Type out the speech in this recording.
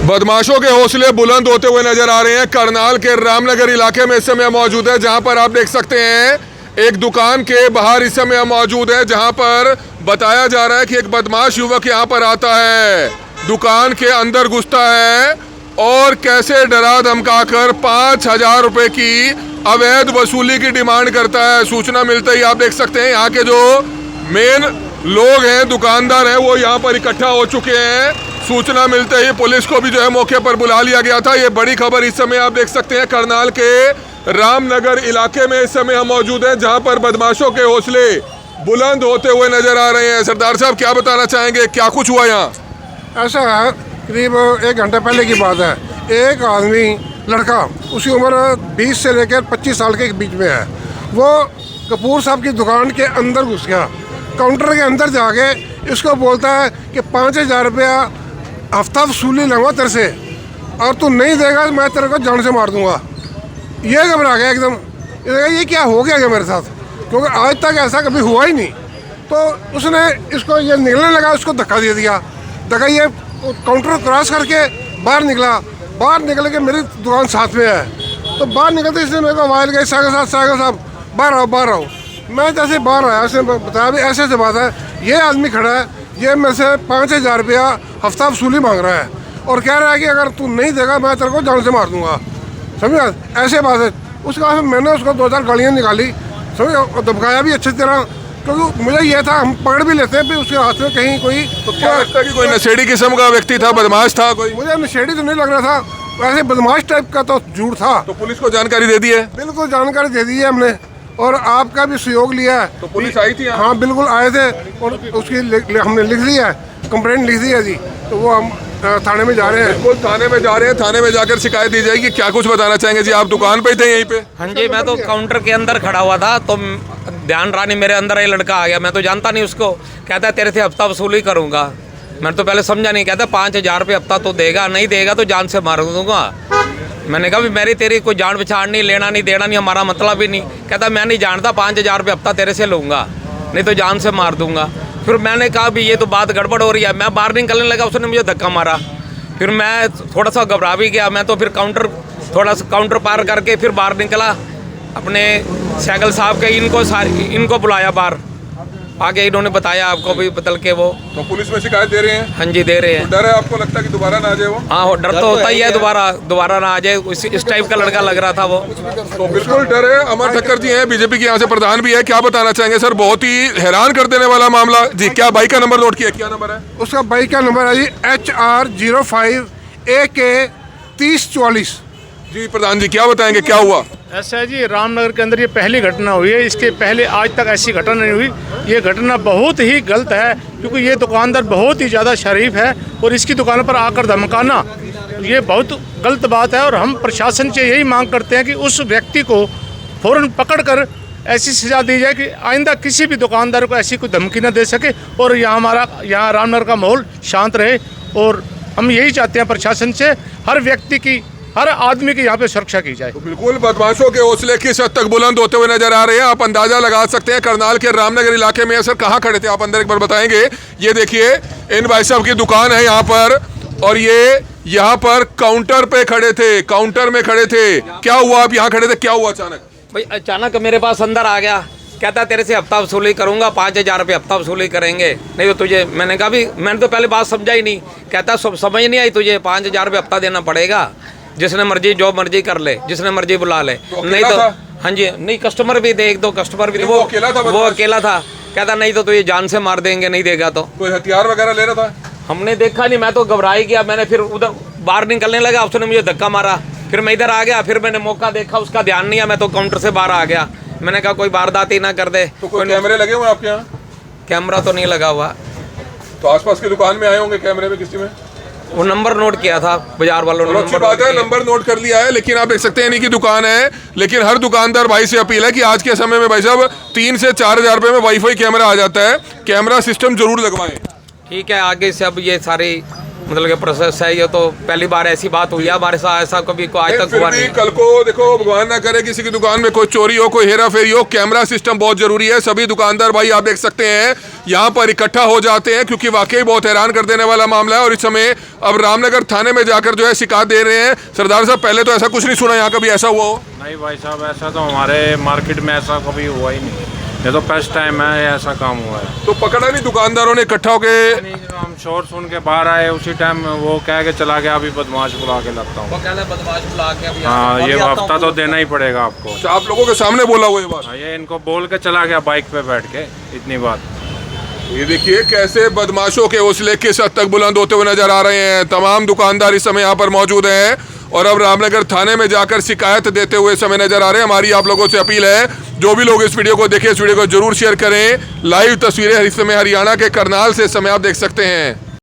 बदमाशों के हौसले बुलंद होते हुए नजर आ रहे हैं। करनाल के रामनगर इलाके में इस समय मौजूद है, जहां पर आप देख सकते हैं एक दुकान के बाहर इस समय मौजूद है, जहां पर बताया जा रहा है कि एक बदमाश युवक यहां पर आता है, दुकान के अंदर घुसता है और कैसे डरा धमकाकर 5,000 रुपए की अवैध वसूली की डिमांड करता है। सूचना मिलते ही आप देख सकते हैं यहाँ के जो मेन लोग हैं, दुकानदार हैं, वो यहाँ पर इकट्ठा हो चुके हैं। सूचना मिलते ही पुलिस को भी जो है मौके पर बुला लिया गया था। ये बड़ी खबर इस समय आप देख सकते हैं करनाल के रामनगर इलाके में इस समय हम मौजूद हैं, जहां पर बदमाशों के हौसले बुलंद होते हुए नजर आ रहे हैं। सरदार साहब क्या बताना चाहेंगे, क्या कुछ हुआ यहाँ? ऐसा है, करीब 1 घंटे पहले की बात है। एक आदमी लड़का, उसकी उम्र 20 से लेकर 25 साल के बीच में है, वो कपूर साहब की दुकान के अंदर घुस गया। काउंटर के अंदर जाके इसको बोलता है कि 5,000 रुपया हफ्ता वसूली लूँगा तेरे से, और तू नहीं देगा तो मैं तेरे को जान से मार दूंगा। ये घबरा गया एकदम, ये क्या हो गया मेरे साथ, क्योंकि आज तक ऐसा कभी हुआ ही नहीं। तो उसने इसको ये निकलने लगा, उसको धक्का दे दिया। धक्का ये काउंटर क्रॉस करके बाहर निकला। बाहर निकल के मेरी दुकान साथ में है, तो बाहर निकलते इसने मेरे को आवाज़ लगाई, सागर साहब बाहर आओ बाहर आओ। मैं जैसे बाहर आया, उसने बताया भी ऐसे बात है, ये आदमी खड़ा है, ये मेरे से 5,000 रुपया हफ्ता वसूली मांग रहा है और कह रहा है कि अगर तू नहीं देगा मैं तेरे को जान से मार दूंगा। समझा, ऐसे बात है। उसके बाद मैंने उसको 2-4 गालियाँ निकाली, समझा, और धमकाया भी अच्छी तरह, क्योंकि मुझे ये था हम पकड़ भी लेते हैं भी उसके हाथ में कहीं कोई। तो क्या लगता है कि कोई नशेड़ी किस्म का व्यक्ति था, बदमाश था कोई? मुझे नशेड़ी तो नहीं लग रहा था, वैसे बदमाश टाइप का तो झूठ था। तो पुलिस को जानकारी दे दी है? बिल्कुल जानकारी दे दी है हमने, और आपका भी सहयोग लिया है। तो पुलिस आई थी? हाँ बिल्कुल आए थे, और उसकी हमने लिख दी है, कंप्लेंट लिख दी है जी। तो वो हम थाने में जा रहे हैं। बिल्कुल थाने में जा रहे हैं, थाने में जाकर शिकायत दी जाएगी। क्या कुछ बताना चाहेंगे जी? आप दुकान पे थे यहीं पे? हाँ जी, मैं तो काउंटर के अंदर खड़ा हुआ था, तो ध्यान रानी मेरे अंदर एक लड़का आ गया, मैं तो जानता नहीं उसको। कहता है तेरे से हफ्ता वसूली करूँगा। मैंने तो पहले समझा नहीं, कहता 5,000 रुपये हफ्ता तो देगा, नहीं देगा तो जान से मार दूंगा। मैंने कहा भी मेरी तेरी कोई जान पहचान नहीं, लेना नहीं देना नहीं, हमारा मतलब ही नहीं। कहता मैं नहीं जानता, 5,000 रुपये हफ्ता तेरे से लूँगा, नहीं तो जान से मार दूंगा। फिर मैंने कहा भी ये तो बात गड़बड़ हो रही है, मैं बाहर निकलने लगा, उसने मुझे धक्का मारा। फिर मैं थोड़ा सा घबरा भी गया, मैं तो फिर थोड़ा सा काउंटर पार करके फिर बाहर निकला, अपने सैगल साहब के इनको बुलाया बाहर। आगे इन्होंने बताया आपको भी बदल के वो। तो पुलिस में शिकायत दे रहे हैं? हाँ जी दे रहे हैं। तो डर है आपको, लगता है कि दोबारा ना आ जाए वो? हाँ डर तो होता ही है, दोबारा ना आ जाए, इस टाइप का लड़का लग रहा था वो। तो बिल्कुल डर है। अमर ठक्कर जी हैं, बीजेपी के यहाँ से प्रधान भी है, क्या बताना चाहेंगे सर? बहुत ही हैरान कर देने वाला मामला जी। क्या बाइक का नंबर नोट किया? क्या नंबर है उसका? बाइक का नंबर है जी HR05 AK 3044 जी। प्रधान जी क्या बताएंगे, क्या हुआ? ऐसा है जी, रामनगर के अंदर ये पहली घटना हुई है। इसके पहले आज तक ऐसी घटना नहीं हुई। ये घटना बहुत ही गलत है, क्योंकि ये दुकानदार बहुत ही ज़्यादा शरीफ है, और इसकी दुकान पर आकर धमकाना ये बहुत गलत बात है। और हम प्रशासन से यही मांग करते हैं कि उस व्यक्ति को फ़ौरन पकड़कर ऐसी सज़ा दी जाए कि आइंदा किसी भी दुकानदार को ऐसी कोई धमकी न दे सके, और यहाँ रामनगर का माहौल शांत रहे। और हम यही चाहते हैं प्रशासन से, हर व्यक्ति की, हर आदमी की यहाँ पे सुरक्षा की जाए। तो बिल्कुल बदमाशों के हौसले किस हद तक बुलंद होते हुए नजर आ रहे हैं, आप अंदाजा लगा सकते हैं। करनाल के रामनगर इलाके में सर कहाँ खड़े थे आप? अंदर एक बार बताएंगे। ये देखिए इन भाई साहब की दुकान है यहाँ पर, और ये यहाँ पर काउंटर पे खड़े थे, काउंटर में खड़े थे। क्या हुआ, आप यहाँ खड़े थे, क्या हुआ अचानक? भाई अचानक मेरे पास अंदर आ गया, कहता तेरे से हफ्ता वसूली करूँगा, 5,000 रुपये हफ्ता वसूली करेंगे, नहीं तो तुझे। मैंने कहा भी मैंने तो पहले बात समझा ही नहीं। कहता समझ नहीं आई तुझे, 5,000 रुपये हफ्ता देना पड़ेगा, जिसने मर्जी जो मर्जी कर ले, जिसने मर्जी बुला ले। नहीं तो हाँ जी, नहीं कस्टमर भी थे, 1-2 कस्टमर भी थे। वो अकेला था। कहता नहीं तो तुझे जान से मार देंगे, नहीं देगा तो। कोई हथियार वगैरह ले रहा था? हमने देखा नहीं, मैं तो घबरा ही गया। मैंने फिर उधर बाहर निकलने लगा, उसने मुझे धक्का मारा, फिर मैं इधर आ गया। फिर मैंने मौका देखा, उसका ध्यान नहीं है, मैं तो काउंटर से बाहर आ गया। मैंने कहा कोई वारदात ही ना कर दे। तो कोई कैमरे लगे हुए आपके यहाँ? कैमरा तो नहीं लगा हुआ। तो आसपास की दुकान में आए होंगे कैमरे में किसी में? वो नंबर नोट किया था बाजार वालों ने। अच्छी बात है, नंबर नोट कर लिया है। लेकिन आप देख सकते हैं इन्हीं की दुकान है, लेकिन हर दुकानदार भाई से अपील है कि आज के समय में भाई साहब 3 से 4,000 रुपये में वाईफाई कैमरा आ जाता है, कैमरा सिस्टम जरूर लगवाएं। ठीक है, आगे से अब ये सारी मतलब कि प्रोसेस है। ये तो पहली बार ऐसी बात हुई है हमारे साथ, ऐसा कभी को आज तक फिर हुआ भी नहीं। कल को देखो, भगवान ना करे किसी की दुकान में कोई चोरी हो, कोई हेरा फेरी हो, कैमरा सिस्टम बहुत जरूरी है। सभी दुकानदार भाई आप देख सकते हैं यहाँ पर इकट्ठा हो जाते हैं, क्योंकि वाकई बहुत हैरान कर देने वाला मामला है। और इस समय अब रामनगर थाने में जाकर जो है शिकायत दे रहे हैं। सरदार साहब, पहले तो ऐसा कुछ नहीं सुना यहाँ कभी ऐसा हुआ हो? नहीं भाई साहब, ऐसा तो हमारे मार्केट में ऐसा कभी हुआ ही नहीं। ये तो फर्स्ट टाइम है ऐसा काम हुआ है। तो पकड़ा नहीं दुकानदारों ने इकट्ठा होके? नहीं, हम शोर सुन के बाहर आए, उसी टाइम वो कह के चला गया, अभी बदमाश बुला के लगता हूँ। वो कहते हैं बदमाश बुला के अभी हाँ, ये हफ्ता तो देना ही पड़ेगा आपको। अच्छा, आप लोगों के सामने बोला हुआ ये बात? हाँ, ये इनको बोल के चला गया बाइक पे बैठ के, इतनी बात। ये देखिए कैसे बदमाशों के हौसले किस हद तक बुलंद होते हुए नजर आ रहे हैं। तमाम दुकानदार इस समय यहाँ पर मौजूद हैं और अब रामनगर थाने में जाकर शिकायत देते हुए समय नजर आ रहे हैं। हमारी आप लोगों से अपील है, जो भी लोग इस वीडियो को देखें, इस वीडियो को जरूर शेयर करें। लाइव तस्वीरें इस समय हरियाणा के करनाल से इस समय आप देख सकते हैं।